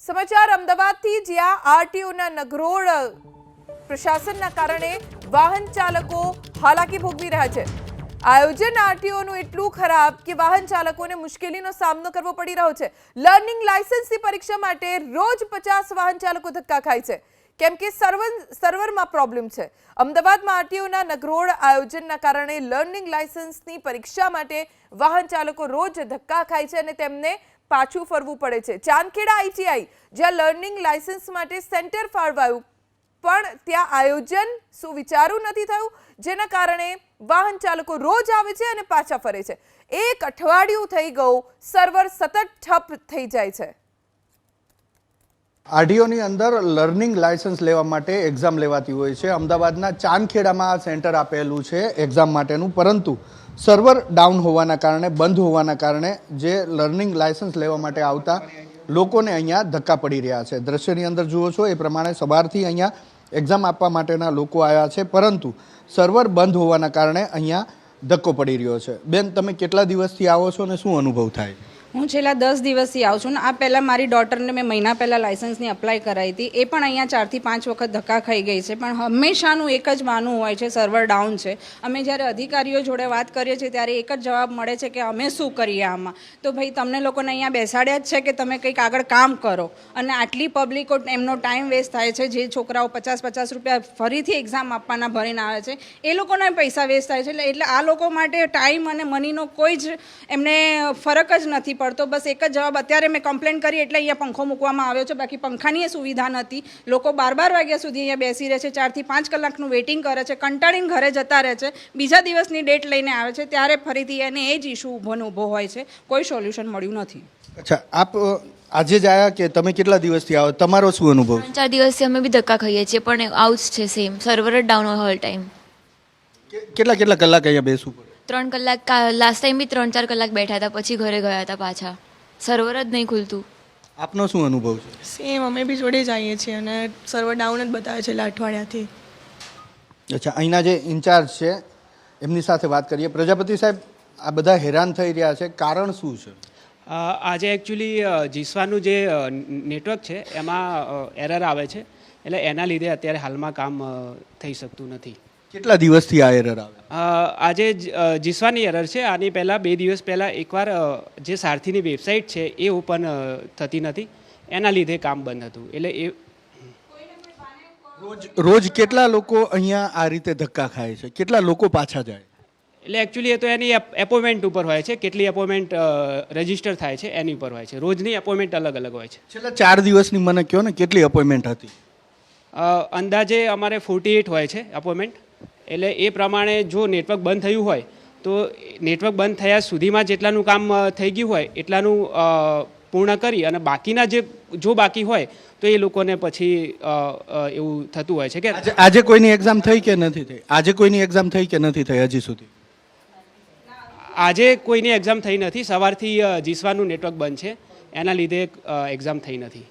સમાચાર અમદાવાદથી જ્યાં આરટીઓના નગરોળ પ્રશાસનના કારણે વાહન ચાલકો હાલાકી ભોગવી રહ્યા છે। આયોજન આરટીઓનું એટલું ખરાબ કે વાહન ચાલકોને મુશ્કેલીનો સામનો કરવો પડી રહ્યો છે। લર્નિંગ લાયસન્સની પરીક્ષા માટે રોજ 50 વાહન ચાલકો ધક્કા ખાય છે કેમ કે સર્વરમાં પ્રોબ્લેમ છે। અમદાવાદમાં આરટીઓના નગરોળ આયોજનના કારણે લર્નિંગ લાયસન્સની પરીક્ષા માટે વાહન ચાલકો રોજ ધક્કા ખાય છે અને તેમને પાછું ફરવું પડે છે। ચાંદખેડા આઈટીઆઈ જ્યાં લર્નિંગ લાયસન્સ માટે સેન્ટર ફાળવાયું પણ ત્યાં આયોજન સુવિચારું નથી થયું, જેના કારણે વાહન ચાલકો રોજ આવે છે અને પાછા ફરે છે। એક અઠવાડિયું થઈ ગયું, સર્વર સતત ઠપ થઈ જાય છે। આરટીઓની અંદર લર્નિંગ લાયસન્સ લેવા માટે એક્ઝામ લેવાતી હોય છે। અમદાવાદના ચાંદખેડામાં આ સેન્ટર આપેલું છે એક્ઝામ માટેનું, પરંતુ સર્વર ડાઉન હોવાના કારણે, બંધ હોવાના કારણે જે લર્નિંગ લાયસન્સ લેવા માટે આવતા લોકોને અહીંયા ધક્કા પડી રહ્યા છે। દ્રશ્યની અંદર જુઓ છો એ પ્રમાણે સવારથી અહીંયા એક્ઝામ આપવા માટેના લોકો આવ્યા છે, પરંતુ સર્વર બંધ હોવાના કારણે અહીંયા ધક્કો પડી રહ્યો છે। બેન, તમે કેટલા દિવસથી આવો છો અને શું અનુભવ થાય? હું છેલ્લા 10 દિવસથી આવું છું ને આ પહેલાં મારી ડોટરને મેં મહિના પહેલાં લાયસન્સની અપ્લાય કરાવી હતી, એ પણ અહીંયા 4 થી 5 વખત ધક્કા ખાઈ ગઈ છે। પણ હંમેશાનું એક જ બહાનું હોય છે, સર્વર ડાઉન છે। અમે જ્યારે અધિકારીઓ જોડે વાત કરીએ છીએ ત્યારે એક જ જવાબ મળે છે કે અમે શું કરીએ આમાં। તો ભાઈ તમને લોકોને અહીંયા બેસાડ્યા જ છે કે તમે કંઈક આગળ કામ કરો, અને આટલી પબ્લિકો એમનો ટાઈમ વેસ્ટ થાય છે। જે છોકરાઓ 50-50 રૂપિયા ફરીથી એક્ઝામ આપવાના ભરીને આવે છે એ લોકોના પૈસા વેસ્ટ થાય છે। એટલે આ લોકો માટે ટાઈમ અને મનીનો કોઈ જ એમને ફરક જ નથી પડતો। બસ એક જ જવાબ, અત્યારે મેં કમ્પ્લેન કરી એટલે અહીંયા પંખો મૂકવામાં આવ્યો છે, બાકી પંખાની સુવિધા નથી। લોકો 12 વાગ્યા સુધી અહીંયા બેસી રહે છે, 4 થી 5 કલાકનું વેઇટિંગ કરે છે, કંટાળીને ઘરે જતા રહે છે। બીજા દિવસની ડેટ લઈને આવે છે ત્યારે ફરીથી એને એ જ ઇસ્યુ ઊભો હોય છે, કોઈ સોલ્યુશન મળ્યું નથી। અચ્છા, આપ આજે જ આવ્યા કે તમે કેટલા દિવસથી આવો? તમારો શું અનુભવ? 4 દિવસથી અમે બી ધક્કા ખાઈએ છીએ, પણ આવું જ છે સેમ, સર્વર જ ડાઉન હોય હોલ ટાઈમ। કેટલા કલાક અહીંયા બેસવું પડે? 3 કલાક, લાસ્ટ ટાઈમ બી 3-4 કલાક બેઠા હતા, પછી ઘરે ગયા હતા પાછા। સર્વર જ નહીં ખુલતું। આપનો શું અનુભવ છે? સેમ, અમે બી જોડે જ આવીએ છીએ અને સર્વર ડાઉન જ બતાવે છે અઠવાડિયાથી। અચ્છા, અહીંના જે ઇન્ચાર્જ છે એમની સાથે વાત કરીએ। પ્રજાપતિ સાહેબ, આ બધા હેરાન થઈ રહ્યા છે, કારણ શું છે? આજે એકચ્યુઅલી જીસ્વાનું જે નેટવર્ક છે એમાં એરર આવે છે, એટલે એના લીધે અત્યારે હાલમાં કામ થઈ શકતું નથી। કેટલા દિવસથી આ એરર આવે? આજે જીસ્વાની એરર છે। આની પહેલાં 2 દિવસ પહેલાં એકવાર જે સારથીની વેબસાઇટ છે એ ઓપન થતી નથી, એના લીધે કામ બંધ હતું। એટલે એ રોજ કેટલા લોકો અહીંયા આ રીતે ધક્કા ખાય છે? કેટલા લોકો પાછા જાય? એટલે એકચ્યુઅલી એ તો એની એપોઇન્ટમેન્ટ ઉપર હોય છે, કેટલી એપોઇન્ટમેન્ટ રજીસ્ટર થાય છે એની ઉપર હોય છે। રોજની એપોઇન્ટમેન્ટ અલગ અલગ હોય છે। છેલ્લા 4 દિવસની મને કહો ને, કેટલી એપોઇન્ટમેન્ટ હતી? અંદાજે અમારે 48 હોય છે એપોઇન્ટમેન્ટ। એટલે એ પ્રમાણે જો નેટવર્ક બંધ થયું હોય તો નેટવર્ક બંધ થયા સુધીમાં જેટલાનું કામ થઈ ગયું હોય એટલાનું પૂર્ણ કરી અને બાકીના જો બાકી હોય તો એ લોકોને પછી એવું થતું હોય છે કે આજે કોઈની એક્ઝામ થઈ કે નથી થઈ? આજે કોઈની એક્ઝામ થઈ કે નથી થઈ હજી સુધી? આજે કોઈની એક્ઝામ થઈ નથી। સવારથી જીસ્વાનું નેટવર્ક બંધ છે, એના લીધે એક્ઝામ થઈ નથી।